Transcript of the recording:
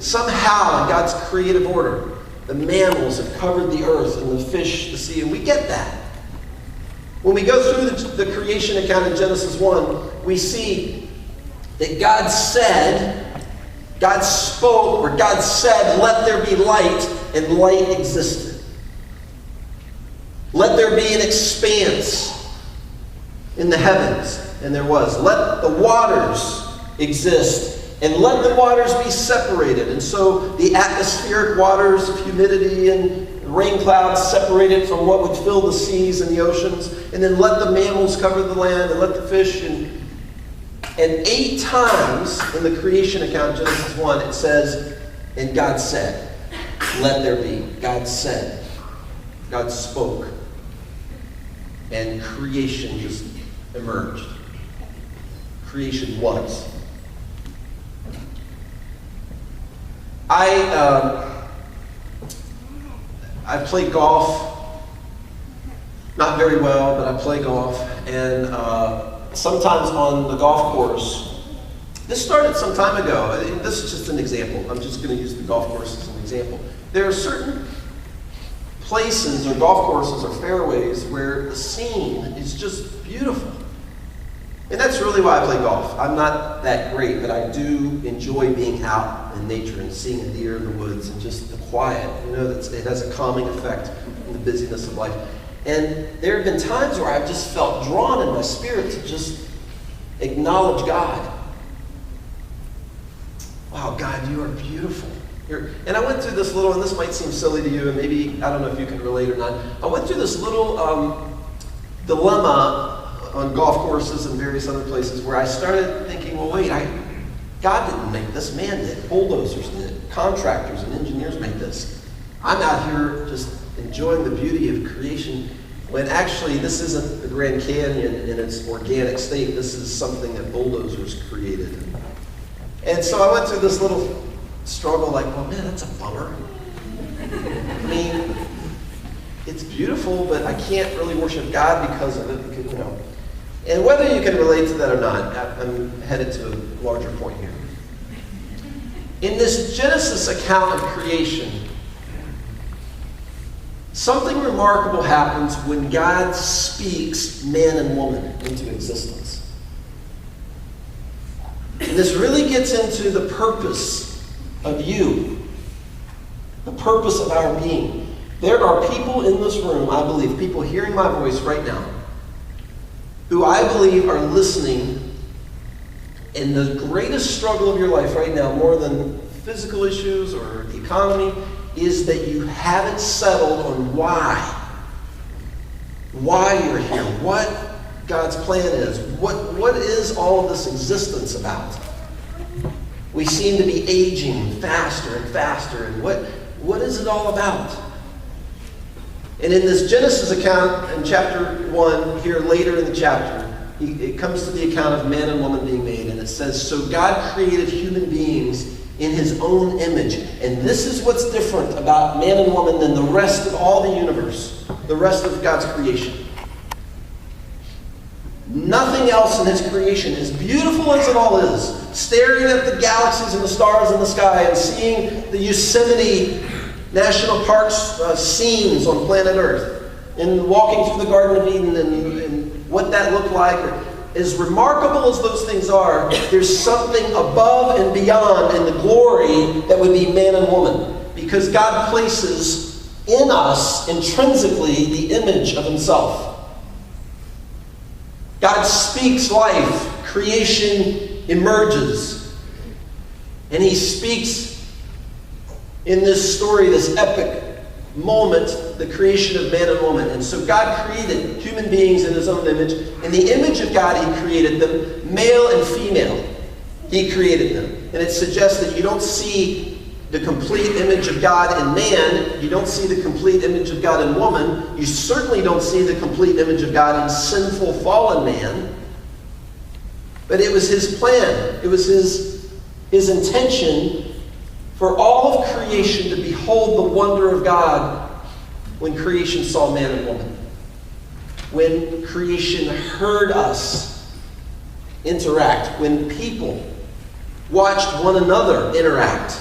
somehow in God's creative order, the mammals have covered the earth and the fish, the sea, and we get that. When we go through the creation account in Genesis 1, we see that God said, God spoke, or God said, let there be light, and light existed. Let there be an expanse in the heavens, and there was. Let the waters exist, and let the waters be separated. And so the atmospheric waters of humidity and rain clouds separated from what would fill the seas and the oceans. And then let the mammals cover the land, and let the fish. And 8 times in the creation account, Genesis 1, it says, and God said, let there be. God said. God spoke. And creation just emerged. Creation was. I play golf, not very well, but I play golf, and sometimes on the golf course, this started some time ago. This is just an example. I'm just going to use the golf course as an example. There are certain places or golf courses or fairways where the scene is just beautiful. And that's really why I play golf. I'm not that great, but I do enjoy being out in nature and seeing a deer in the woods and just the quiet. You know, it has a calming effect in the busyness of life. And there have been times where I've just felt drawn in my spirit to just acknowledge God. Wow, God, you are beautiful. And I went through this little, and this might seem silly to you, and maybe, I don't know if you can relate or not. I went through this little dilemma on golf courses and various other places where I started thinking, well, wait, God didn't make this, man did. Bulldozers did. Contractors and engineers made this. I'm out here just enjoying the beauty of creation when actually this isn't the Grand Canyon in its organic state. This is something that bulldozers created. And so I went through this little struggle like, well, man, that's a bummer. I mean, it's beautiful, but I can't really worship God because of it, because, you know. And whether you can relate to that or not, I'm headed to a larger point here. In this Genesis account of creation, something remarkable happens when God speaks man and woman into existence. And this really gets into the purpose of you, the purpose of our being. There are people in this room, I believe, people hearing my voice right now, who I believe are listening, and the greatest struggle of your life right now, more than physical issues or the economy, is that you haven't settled on why you're here, what God's plan is, what is all of this existence about. We seem to be aging faster and faster, and what is it all about? And in this Genesis account in chapter 1, here later in the chapter, it comes to the account of man and woman being made, and it says, so God created human beings in his own image. And this is what's different about man and woman than the rest of all the universe, the rest of God's creation. Nothing else in his creation, as beautiful as it all is, staring at the galaxies and the stars in the sky and seeing the Yosemite National Park's scenes on planet Earth, and walking through the Garden of Eden and what that looked like, as remarkable as those things are, there's something above and beyond in the glory that would be man and woman. Because God places in us intrinsically the image of himself. God speaks life, creation emerges, and he speaks in this story, this epic moment, the creation of man and woman. And so God created human beings in his own image. In the image of God, he created them, male and female. He created them. And it suggests that you don't see the complete image of God in man. You don't see the complete image of God in woman. You certainly don't see the complete image of God in sinful, fallen man. But it was his plan. It was his intention for all of creation to behold the wonder of God when creation saw man and woman. When creation heard us interact. When people watched one another interact.